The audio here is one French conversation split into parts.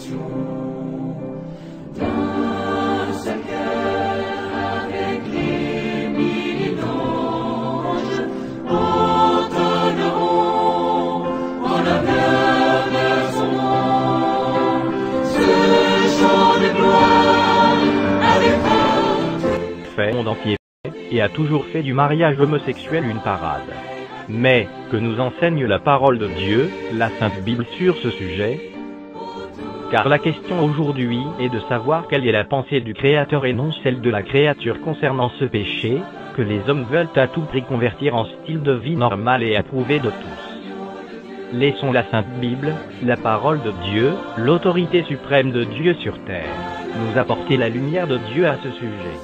Le monde entier et a toujours fait du mariage homosexuel une parade. Mais, que nous enseigne la parole de Dieu, la Sainte Bible sur ce sujet? Car la question aujourd'hui est de savoir quelle est la pensée du Créateur et non celle de la créature concernant ce péché, que les hommes veulent à tout prix convertir en style de vie normal et approuvé de tous. Laissons la Sainte Bible, la parole de Dieu, l'autorité suprême de Dieu sur terre, nous apporter la lumière de Dieu à ce sujet.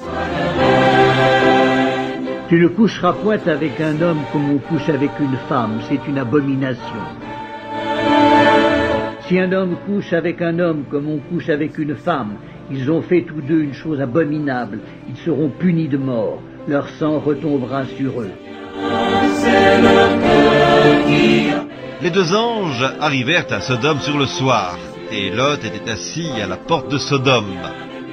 Tu ne coucheras point avec un homme comme on couche avec une femme, c'est une abomination. Si un homme couche avec un homme comme on couche avec une femme, ils ont fait tous deux une chose abominable, ils seront punis de mort, leur sang retombera sur eux. Les deux anges arrivèrent à Sodome sur le soir, et Lot était assis à la porte de Sodome.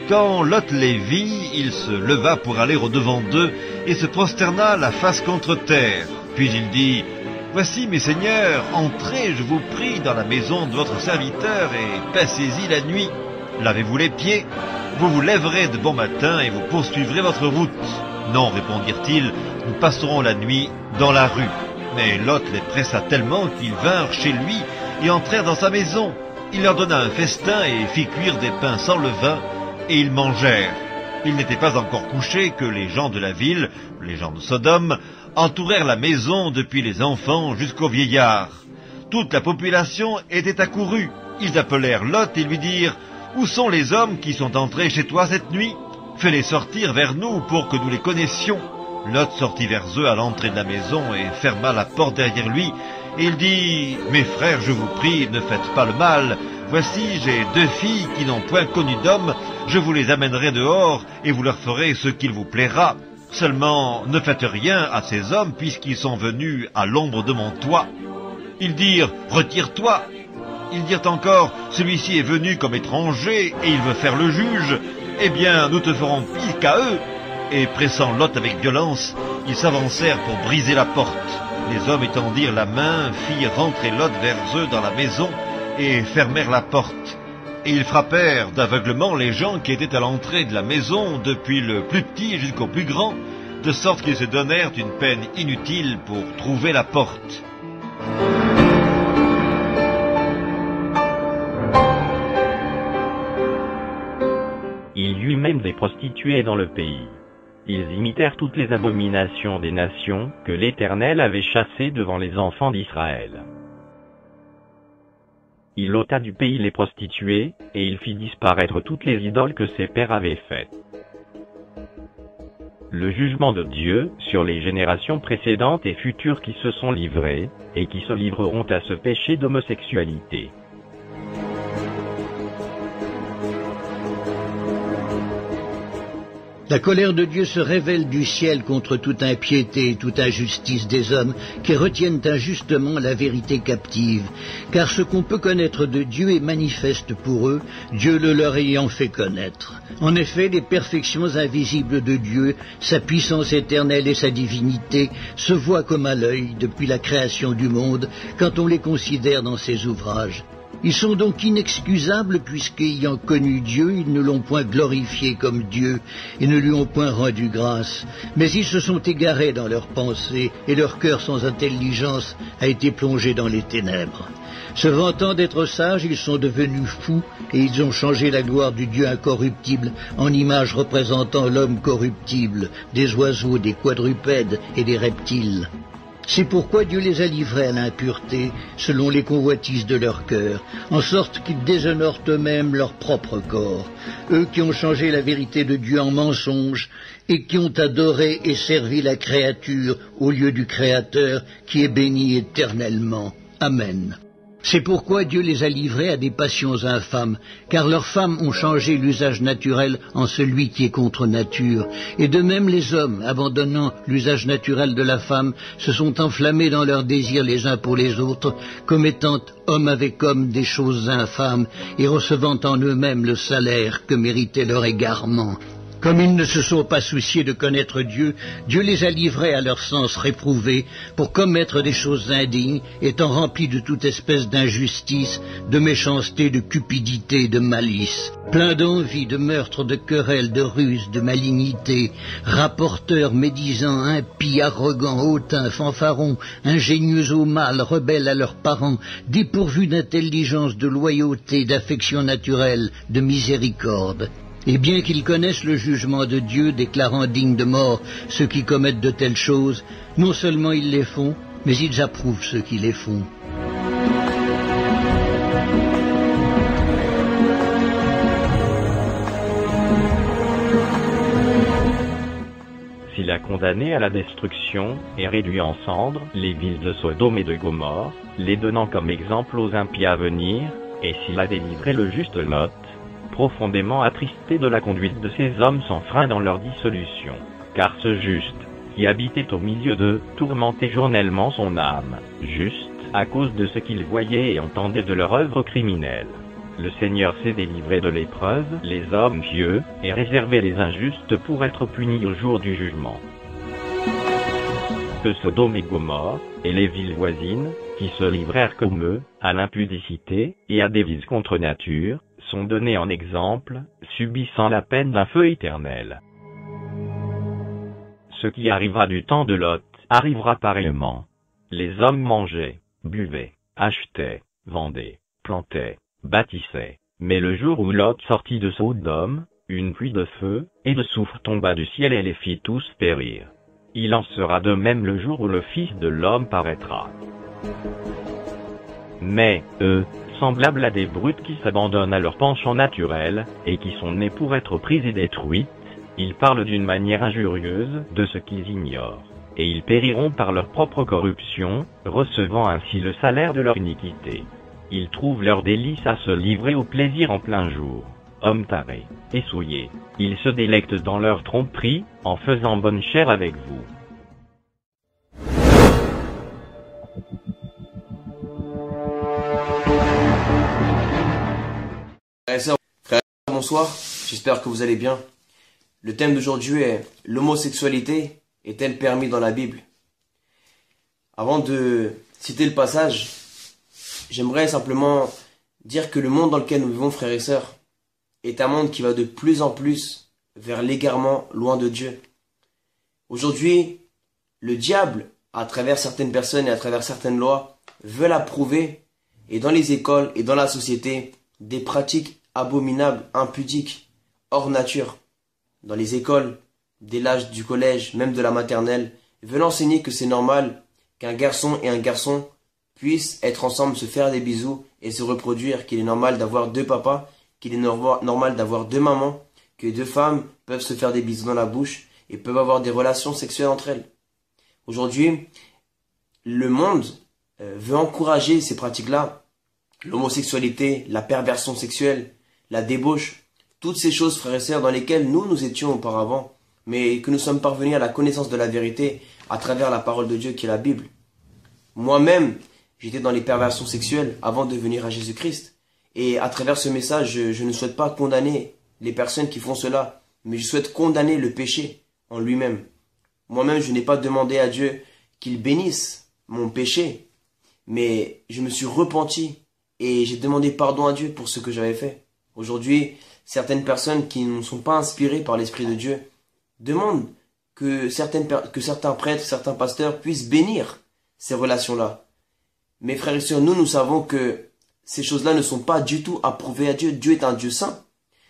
Quand Lot les vit, il se leva pour aller au-devant d'eux, et se prosterna la face contre terre. Puis il dit, « Voici, mes seigneurs, entrez, je vous prie, dans la maison de votre serviteur, et passez-y la nuit. Lavez-vous les pieds, vous vous lèverez de bon matin, et vous poursuivrez votre route. » « Non, répondirent-ils, nous passerons la nuit dans la rue. » Mais Lot les pressa tellement qu'ils vinrent chez lui et entrèrent dans sa maison. Il leur donna un festin et fit cuire des pains sans levain, et ils mangèrent. Ils n'étaient pas encore couchés que les gens de la ville, les gens de Sodome, entourèrent la maison depuis les enfants jusqu'aux vieillards. Toute la population était accourue. Ils appelèrent Lot et lui dirent, « Où sont les hommes qui sont entrés chez toi cette nuit ? Fais-les sortir vers nous pour que nous les connaissions. » Lot sortit vers eux à l'entrée de la maison et ferma la porte derrière lui. Et il dit, « Mes frères, je vous prie, ne faites pas le mal. Voici, j'ai 2 filles qui n'ont point connu d'homme. Je vous les amènerai dehors et vous leur ferez ce qu'il vous plaira. Seulement, ne faites rien à ces hommes puisqu'ils sont venus à l'ombre de mon toit. » Ils dirent, « Retire-toi. » Ils dirent encore, « Celui-ci est venu comme étranger et il veut faire le juge. Eh bien, nous te ferons pire qu'à eux. » Et pressant Lot avec violence, ils s'avancèrent pour briser la porte. Les hommes étendirent la main, firent rentrer Lot vers eux dans la maison et fermèrent la porte. Et ils frappèrent d'aveuglement les gens qui étaient à l'entrée de la maison, depuis le plus petit jusqu'au plus grand, de sorte qu'ils se donnèrent une peine inutile pour trouver la porte. Il y eut même des prostituées dans le pays. Ils imitèrent toutes les abominations des nations que l'Éternel avait chassées devant les enfants d'Israël. Il ôta du pays les prostituées, et il fit disparaître toutes les idoles que ses pères avaient faites. Le jugement de Dieu sur les générations précédentes et futures qui se sont livrées, et qui se livreront à ce péché d'homosexualité. La colère de Dieu se révèle du ciel contre toute impiété et toute injustice des hommes qui retiennent injustement la vérité captive, car ce qu'on peut connaître de Dieu est manifeste pour eux, Dieu le leur ayant fait connaître. En effet, les perfections invisibles de Dieu, sa puissance éternelle et sa divinité se voient comme à l'œil depuis la création du monde quand on les considère dans ses ouvrages. Ils sont donc inexcusables puisqu'ayant connu Dieu, ils ne l'ont point glorifié comme Dieu et ne lui ont point rendu grâce. Mais ils se sont égarés dans leurs pensées et leur cœur sans intelligence a été plongé dans les ténèbres. Se vantant d'être sages, ils sont devenus fous et ils ont changé la gloire du Dieu incorruptible en image représentant l'homme corruptible, des oiseaux, des quadrupèdes et des reptiles. C'est pourquoi Dieu les a livrés à l'impureté, selon les convoitises de leur cœur, en sorte qu'ils déshonorent eux-mêmes leur propre corps, eux qui ont changé la vérité de Dieu en mensonge, et qui ont adoré et servi la créature au lieu du Créateur, qui est béni éternellement. Amen. C'est pourquoi Dieu les a livrés à des passions infâmes, car leurs femmes ont changé l'usage naturel en celui qui est contre nature. Et de même les hommes, abandonnant l'usage naturel de la femme, se sont enflammés dans leurs désirs les uns pour les autres, commettant homme avec homme des choses infâmes, et recevant en eux-mêmes le salaire que méritait leur égarement. Comme ils ne se sont pas souciés de connaître Dieu, Dieu les a livrés à leur sens réprouvé pour commettre des choses indignes, étant remplis de toute espèce d'injustice, de méchanceté, de cupidité, de malice. Pleins d'envie, de meurtre, de querelles, de ruse, de malignité, rapporteurs, médisants, impies, arrogants, hautains, fanfarons, ingénieux au mal, rebelles à leurs parents, dépourvus d'intelligence, de loyauté, d'affection naturelle, de miséricorde. Et bien qu'ils connaissent le jugement de Dieu, déclarant dignes de mort ceux qui commettent de telles choses, non seulement ils les font, mais ils approuvent ceux qui les font. S'il a condamné à la destruction et réduit en cendres les villes de Sodome et de Gomorrhe, les donnant comme exemple aux impies à venir, et s'il a délivré le juste Lot, profondément attristé de la conduite de ces hommes sans frein dans leur dissolution, car ce juste, qui habitait au milieu d'eux, tourmentait journellement son âme, juste, à cause de ce qu'il voyait et entendait de leur œuvre criminelle. Le Seigneur s'est délivré de l'épreuve, les hommes pieux, et réservé les injustes pour être punis au jour du jugement. Que Sodome et Gomorrhe, et les villes voisines, qui se livrèrent comme eux, à l'impudicité, et à des vices contre nature, sont donnés en exemple, subissant la peine d'un feu éternel. Ce qui arriva du temps de Lot, arrivera pareillement. Les hommes mangeaient, buvaient, achetaient, vendaient, plantaient, bâtissaient. Mais le jour où Lot sortit de Sodome, une pluie de feu et de soufre tomba du ciel et les fit tous périr. Il en sera de même le jour où le Fils de l'homme paraîtra. Mais, eux, semblables à des brutes qui s'abandonnent à leur penchant naturel, et qui sont nés pour être prises et détruites, ils parlent d'une manière injurieuse de ce qu'ils ignorent, et ils périront par leur propre corruption, recevant ainsi le salaire de leur iniquité. Ils trouvent leur délice à se livrer au plaisir en plein jour. Hommes tarés et souillés, ils se délectent dans leur tromperie, en faisant bonne chère avec vous. Frères, bonsoir, j'espère que vous allez bien. Le thème d'aujourd'hui est « L'homosexualité est-elle permis dans la Bible ?» Avant de citer le passage, j'aimerais simplement dire que le monde dans lequel nous vivons, frères et sœurs, est un monde qui va de plus en plus vers l'égarement loin de Dieu. Aujourd'hui, le diable, à travers certaines personnes et à travers certaines lois, veut approuver, et dans les écoles et dans la société, des pratiques abominables, impudiques, hors nature. Dans les écoles, dès l'âge du collège, même de la maternelle, veulent enseigner que c'est normal qu'un garçon et un garçon puissent être ensemble, se faire des bisous et se reproduire, qu'il est normal d'avoir deux papas, qu'il est normal d'avoir deux mamans, que deux femmes peuvent se faire des bisous dans la bouche et peuvent avoir des relations sexuelles entre elles. Aujourd'hui, le monde veut encourager ces pratiques-là, l'homosexualité, la perversion sexuelle, la débauche, toutes ces choses, frères et sœurs, dans lesquelles nous étions auparavant, mais que nous sommes parvenus à la connaissance de la vérité à travers la parole de Dieu qui est la Bible. Moi-même, j'étais dans les perversions sexuelles avant de venir à Jésus-Christ. Et à travers ce message, je ne souhaite pas condamner les personnes qui font cela, mais je souhaite condamner le péché en lui-même. Moi-même, je n'ai pas demandé à Dieu qu'il bénisse mon péché, mais je me suis repenti et j'ai demandé pardon à Dieu pour ce que j'avais fait. Aujourd'hui, certaines personnes qui ne sont pas inspirées par l'Esprit de Dieu demandent que certains prêtres, certains pasteurs puissent bénir ces relations-là. Mes frères et sœurs, nous savons que ces choses-là ne sont pas du tout approuvées à Dieu. Dieu est un Dieu saint.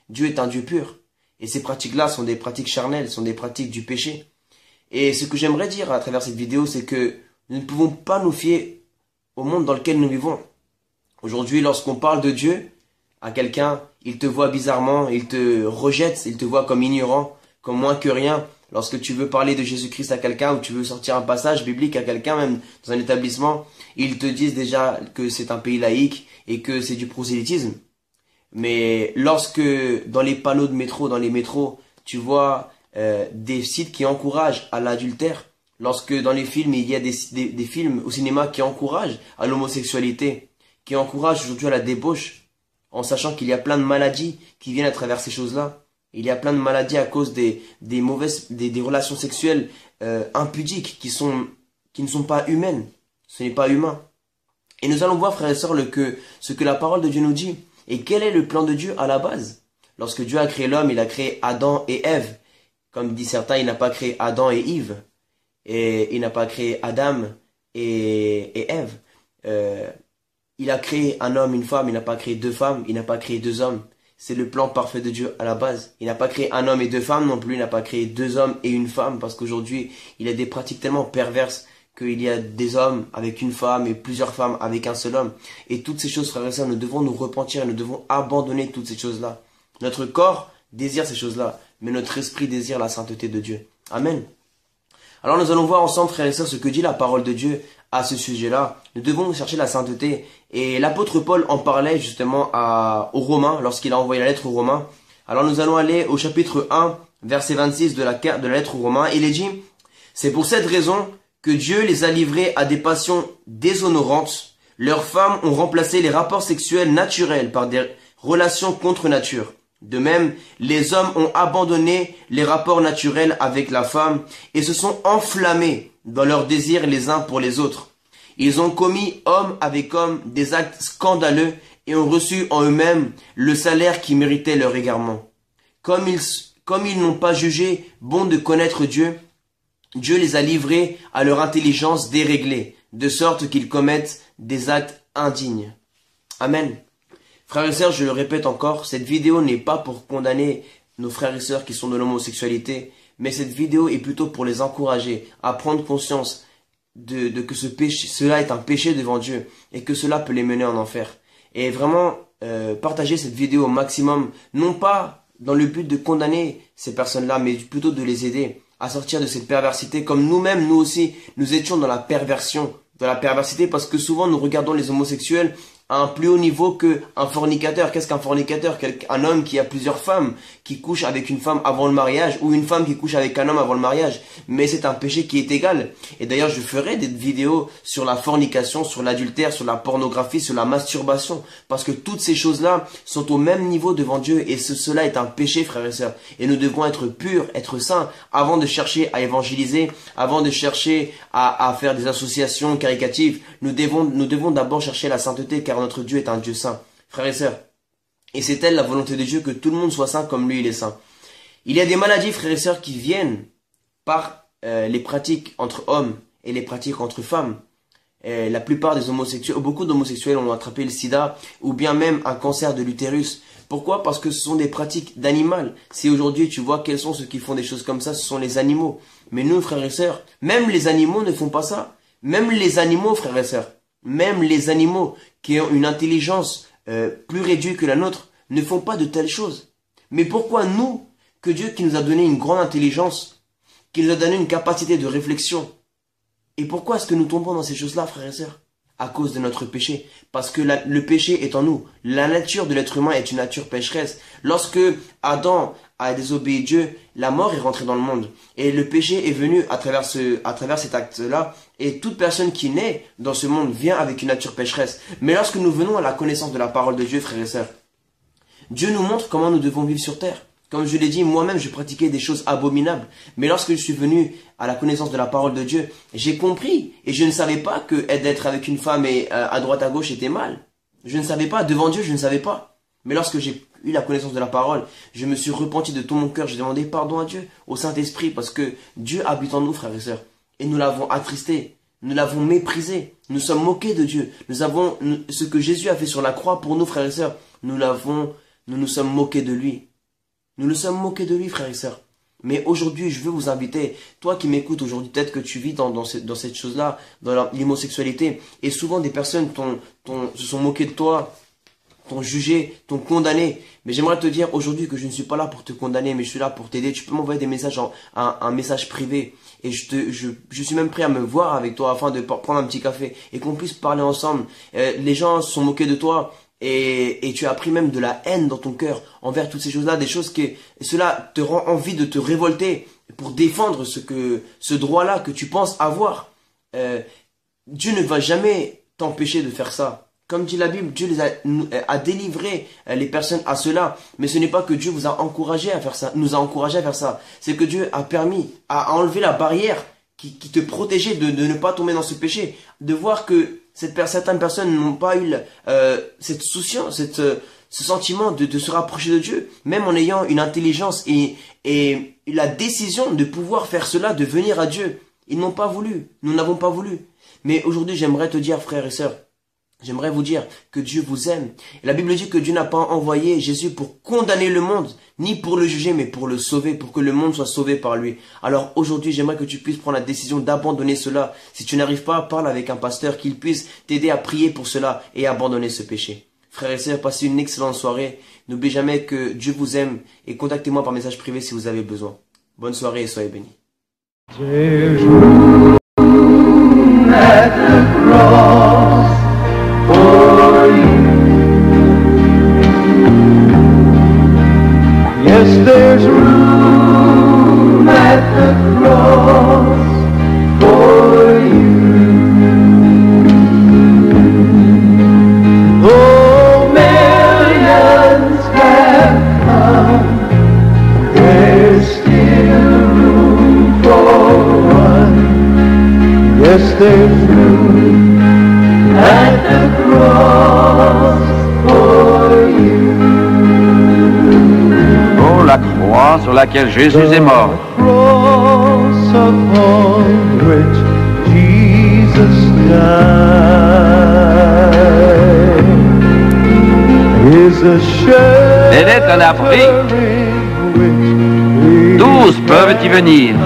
Dieu est un Dieu pur. Et ces pratiques-là sont des pratiques charnelles, sont des pratiques du péché. Et ce que j'aimerais dire à travers cette vidéo, c'est que nous ne pouvons pas nous fier au monde dans lequel nous vivons. Aujourd'hui, lorsqu'on parle de Dieu à quelqu'un, il te voit bizarrement, il te rejette, il te voit comme ignorant, comme moins que rien, lorsque tu veux parler de Jésus-Christ à quelqu'un ou tu veux sortir un passage biblique à quelqu'un, même dans un établissement, ils te disent déjà que c'est un pays laïque et que c'est du prosélytisme. Mais lorsque dans les panneaux de métro, dans les métros, tu vois des sites qui encouragent à l'adultère, lorsque dans les films, il y a des films au cinéma qui encouragent à l'homosexualité, qui encouragent aujourd'hui à la débauche, en sachant qu'il y a plein de maladies qui viennent à travers ces choses-là. Il y a plein de maladies à cause des relations sexuelles impudiques qui ne sont pas humaines. Ce n'est pas humain. Et nous allons voir, frères et sœurs, ce que la parole de Dieu nous dit. Et quel est le plan de Dieu à la base? Lorsque Dieu a créé l'homme, il a créé Adam et Ève. Comme disent certains, il n'a pas créé Adam et Yves. Et il n'a pas créé Adam et Ève. Il a créé un homme, une femme, il n'a pas créé deux femmes, il n'a pas créé deux hommes. C'est le plan parfait de Dieu à la base. Il n'a pas créé un homme et deux femmes non plus, il n'a pas créé deux hommes et une femme, parce qu'aujourd'hui, il y a des pratiques tellement perverses qu'il y a des hommes avec une femme et plusieurs femmes avec un seul homme. Et toutes ces choses, frères et sœurs, nous devons nous repentir, nous devons abandonner toutes ces choses-là. Notre corps désire ces choses-là, mais notre esprit désire la sainteté de Dieu. Amen. Alors nous allons voir ensemble, frères et sœurs, ce que dit la parole de Dieu à ce sujet-là. Nous devons chercher la sainteté. Et l'apôtre Paul en parlait justement aux Romains, lorsqu'il a envoyé la lettre aux Romains. Alors nous allons aller au chapitre 1, verset 26 de la lettre aux Romains. Il est dit, « C'est pour cette raison que Dieu les a livrés à des passions déshonorantes. Leurs femmes ont remplacé les rapports sexuels naturels par des relations contre nature. De même, les hommes ont abandonné les rapports naturels avec la femme et se sont enflammés dans leurs désirs les uns pour les autres. Ils ont commis homme avec homme des actes scandaleux et ont reçu en eux-mêmes le salaire qui méritait leur égarement. Comme ils n'ont pas jugé bon de connaître Dieu, Dieu les a livrés à leur intelligence déréglée, de sorte qu'ils commettent des actes indignes. » Amen. Frères et sœurs, je le répète encore, cette vidéo n'est pas pour condamner nos frères et sœurs qui sont de l'homosexualité, mais cette vidéo est plutôt pour les encourager à prendre conscience de que cela est un péché devant Dieu et que cela peut les mener en enfer. Et vraiment, partager cette vidéo au maximum, non pas dans le but de condamner ces personnes-là, mais plutôt de les aider à sortir de cette perversité, comme nous-mêmes, nous aussi, nous étions dans la perversion, dans la perversité, parce que souvent nous regardons les homosexuels à un plus haut niveau qu'un fornicateur. Qu'est-ce qu'un fornicateur? Un homme qui a plusieurs femmes, qui couche avec une femme avant le mariage, ou une femme qui couche avec un homme avant le mariage. Mais c'est un péché qui est égal. Et d'ailleurs, je ferai des vidéos sur la fornication, sur l'adultère, sur la pornographie, sur la masturbation, parce que toutes ces choses-là sont au même niveau devant Dieu, et cela est un péché, frères et sœurs. Et nous devons être purs, être saints, avant de chercher à évangéliser, avant de chercher à faire des associations caritatives. Nous devons d'abord chercher la sainteté, car notre Dieu est un Dieu saint. Frères et sœurs, et c'est elle la volonté de Dieu que tout le monde soit saint comme lui il est saint. Il y a des maladies, frères et sœurs, qui viennent par les pratiques entre hommes et les pratiques entre femmes. La plupart des homosexuels, beaucoup d'homosexuels ont attrapé le sida ou bien même un cancer de l'utérus. Pourquoi? Parce que ce sont des pratiques d'animal. Si aujourd'hui tu vois quels sont ceux qui font des choses comme ça, ce sont les animaux. Mais nous, frères et sœurs, même les animaux ne font pas ça. Même les animaux, frères et sœurs, même les animaux qui ont une intelligence plus réduite que la nôtre ne font pas de telles choses. Mais pourquoi nous, que Dieu qui nous a donné une grande intelligence, qui nous a donné une capacité de réflexion, et pourquoi est-ce que nous tombons dans ces choses-là, frères et sœurs? À cause de notre péché. Parce que le péché est en nous. La nature de l'être humain est une nature pécheresse. Lorsque Adam a désobéi Dieu, la mort est rentrée dans le monde. Et le péché est venu à travers cet acte-là. Et toute personne qui naît dans ce monde vient avec une nature pécheresse. Mais lorsque nous venons à la connaissance de la parole de Dieu, frères et sœurs, Dieu nous montre comment nous devons vivre sur terre. Comme je l'ai dit, moi-même, je pratiquais des choses abominables. Mais lorsque je suis venu à la connaissance de la parole de Dieu, j'ai compris. Et je ne savais pas que d'être avec une femme et à droite à gauche était mal. Je ne savais pas. Devant Dieu, je ne savais pas. Mais lorsque j'ai eu la connaissance de la parole, je me suis repenti de tout mon cœur. J'ai demandé pardon à Dieu, au Saint-Esprit, parce que Dieu habite en nous, frères et sœurs. Et nous l'avons attristé. Nous l'avons méprisé. Nous sommes moqués de Dieu. Ce que Jésus a fait sur la croix pour nous, frères et sœurs, nous nous sommes moqués de lui. Nous nous sommes moqués de lui, frères et sœurs. Mais aujourd'hui, je veux vous inviter, toi qui m'écoutes aujourd'hui, peut-être que tu vis dans cette chose-là, dans l'homosexualité, et souvent des personnes se sont moquées de toi, t'ont jugé, t'ont condamné. Mais j'aimerais te dire aujourd'hui que je ne suis pas là pour te condamner, mais je suis là pour t'aider. Tu peux m'envoyer des messages un message privé. Et je suis même prêt à me voir avec toi afin de prendre un petit café et qu'on puisse parler ensemble. Les gens se sont moqués de toi et tu as pris même de la haine dans ton cœur envers toutes ces choses-là, des choses que cela te rend envie de te révolter pour défendre ce droit-là que tu penses avoir. Dieu ne va jamais t'empêcher de faire ça. Comme dit la Bible, Dieu a délivré les personnes à cela. Mais ce n'est pas que Dieu vous a encouragé à faire ça, nous a encouragé à faire ça. C'est que Dieu a permis, a enlevé la barrière qui te protégeait de ne pas tomber dans ce péché. De voir que certaines personnes n'ont pas eu cette souciance, ce sentiment de se rapprocher de Dieu. Même en ayant une intelligence et la décision de pouvoir faire cela, de venir à Dieu. Ils n'ont pas voulu, nous n'avons pas voulu. Mais aujourd'hui, j'aimerais te dire, frères et sœurs, j'aimerais vous dire que Dieu vous aime. Et la Bible dit que Dieu n'a pas envoyé Jésus pour condamner le monde, ni pour le juger, mais pour le sauver, pour que le monde soit sauvé par lui. Alors aujourd'hui, j'aimerais que tu puisses prendre la décision d'abandonner cela. Si tu n'arrives pas, parle avec un pasteur, qu'il puisse t'aider à prier pour cela et abandonner ce péché. Frères et sœurs, passez une excellente soirée. N'oubliez jamais que Dieu vous aime et contactez-moi par message privé si vous avez besoin. Bonne soirée et soyez bénis. There's room at the cross for you. Yes, there's room at the cross for you. Oh, millions have come, there's still room for one. Yes, there's room at the cross for you. Oh, la croix sur laquelle Jésus est mort. The cross upon which Jesus died is a shed. Elle est un abri. 12 peuvent y venir.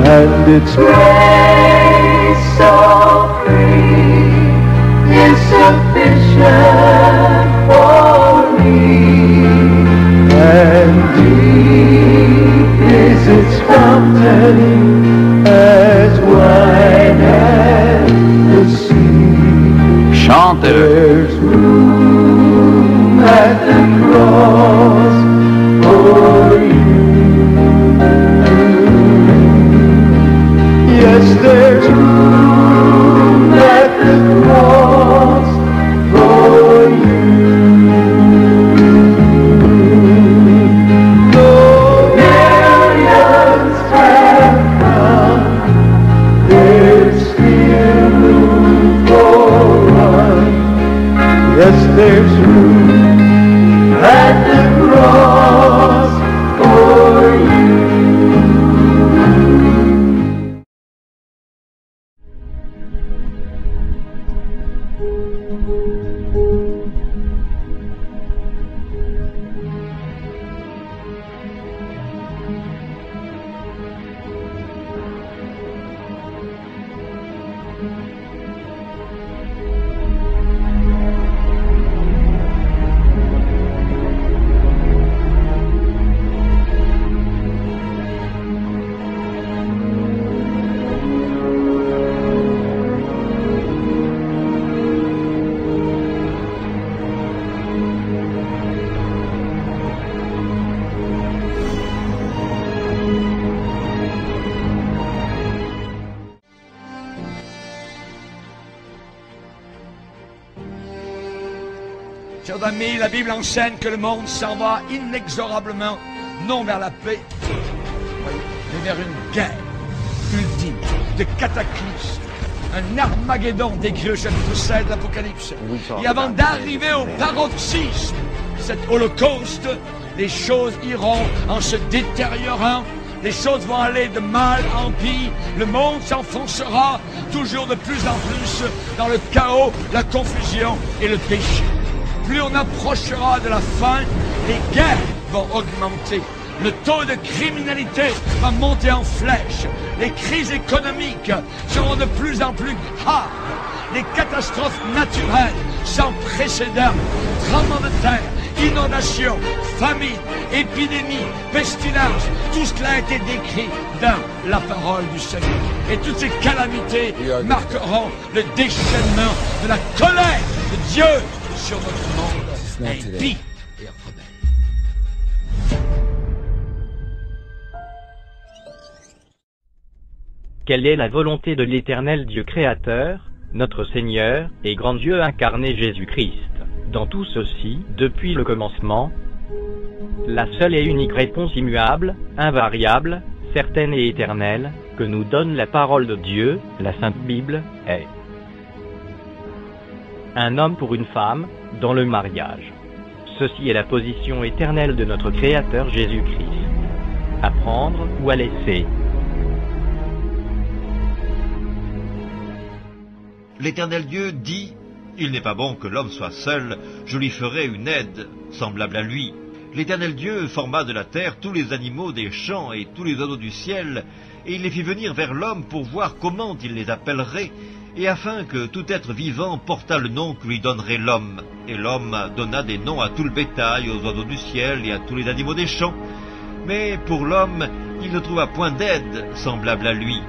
And its grace so free is sufficient for me, and deep is its fountain as wide as the sea. Chantez-le. There's room at the cross for you. Yes, there's room at the cross for you. Though millions have come, there's still room for one. Yes, there's room at the cross for you. Chers amis, la Bible enseigne que le monde s'en va inexorablement, non vers la paix, mais vers une guerre ultime, de cataclysme, un Armageddon décrit au chapitre 16 de l'Apocalypse. Et avant d'arriver au paroxysme, cet holocauste, les choses iront en se détériorant, les choses vont aller de mal en pire, le monde s'enfoncera toujours de plus en plus dans le chaos, la confusion et le péché. Plus on approchera de la fin, les guerres vont augmenter. Le taux de criminalité va monter en flèche. Les crises économiques seront de plus en plus hard. des catastrophes naturelles sans précédent, tremblements de terre, inondations, famine, épidémies, pestilence, tout cela a été décrit dans la parole du Seigneur. Et toutes ces calamités marqueront le déchaînement de la colère de Dieu sur notre monde impie et rebelle. Quelle est la volonté de l'Éternel Dieu créateur, notre Seigneur et grand Dieu incarné Jésus-Christ, dans tout ceci, depuis le commencement? La seule et unique réponse immuable, invariable, certaine et éternelle, que nous donne la parole de Dieu, la Sainte Bible, est un homme pour une femme, dans le mariage. Ceci est la position éternelle de notre Créateur Jésus-Christ. À prendre ou à laisser. L'Éternel Dieu dit, « Il n'est pas bon que l'homme soit seul, je lui ferai une aide, semblable à lui. » L'Éternel Dieu forma de la terre tous les animaux des champs et tous les oiseaux du ciel, et il les fit venir vers l'homme pour voir comment il les appellerait, et afin que tout être vivant portât le nom que lui donnerait l'homme. Et l'homme donna des noms à tout le bétail, aux oiseaux du ciel et à tous les animaux des champs. Mais pour l'homme, il ne trouva point d'aide semblable à lui.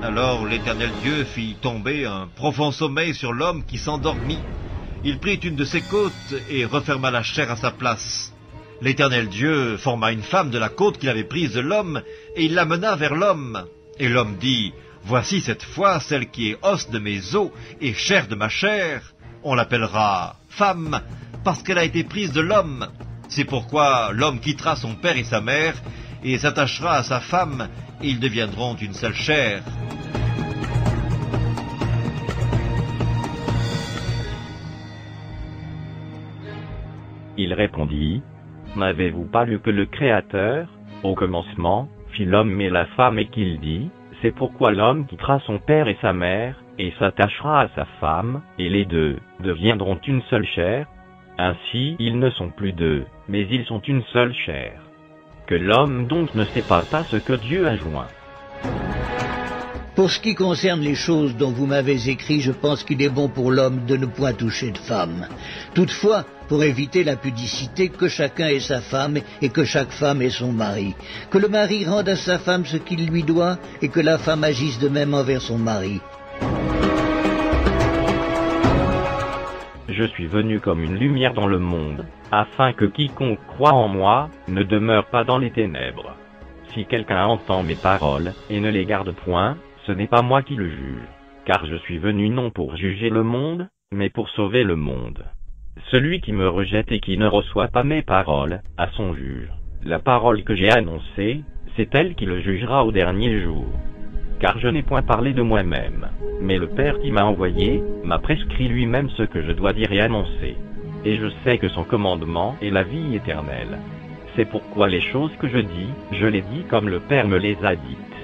Alors l'Éternel Dieu fit tomber un profond sommeil sur l'homme qui s'endormit. Il prit une de ses côtes et referma la chair à sa place. L'Éternel Dieu forma une femme de la côte qu'il avait prise de l'homme, et il l'amena vers l'homme. Et l'homme dit, « Voici cette fois celle qui est os de mes os et chair de ma chair. On l'appellera femme, parce qu'elle a été prise de l'homme. C'est pourquoi l'homme quittera son père et sa mère, et s'attachera à sa femme, et ils deviendront une seule chair. » Il répondit, « N'avez-vous pas lu que le Créateur, au commencement, fit l'homme et la femme et qu'il dit, c'est pourquoi l'homme quittera son père et sa mère, et s'attachera à sa femme, et les deux deviendront une seule chair. Ainsi ils ne sont plus deux, mais ils sont une seule chair. Que l'homme donc ne sépare pas ce que Dieu a joint. » Pour ce qui concerne les choses dont vous m'avez écrit, je pense qu'il est bon pour l'homme de ne point toucher de femme. Toutefois, pour éviter la pudicité, que chacun ait sa femme et que chaque femme ait son mari. Que le mari rende à sa femme ce qu'il lui doit et que la femme agisse de même envers son mari. Je suis venu comme une lumière dans le monde, afin que quiconque croit en moi ne demeure pas dans les ténèbres. Si quelqu'un entend mes paroles et ne les garde point, ce n'est pas moi qui le juge, car je suis venu non pour juger le monde, mais pour sauver le monde. Celui qui me rejette et qui ne reçoit pas mes paroles a son juge. La parole que j'ai annoncée, c'est elle qui le jugera au dernier jour. Car je n'ai point parlé de moi-même, mais le Père qui m'a envoyé m'a prescrit lui-même ce que je dois dire et annoncer. Et je sais que son commandement est la vie éternelle. C'est pourquoi les choses que je dis, je les dis comme le Père me les a dites.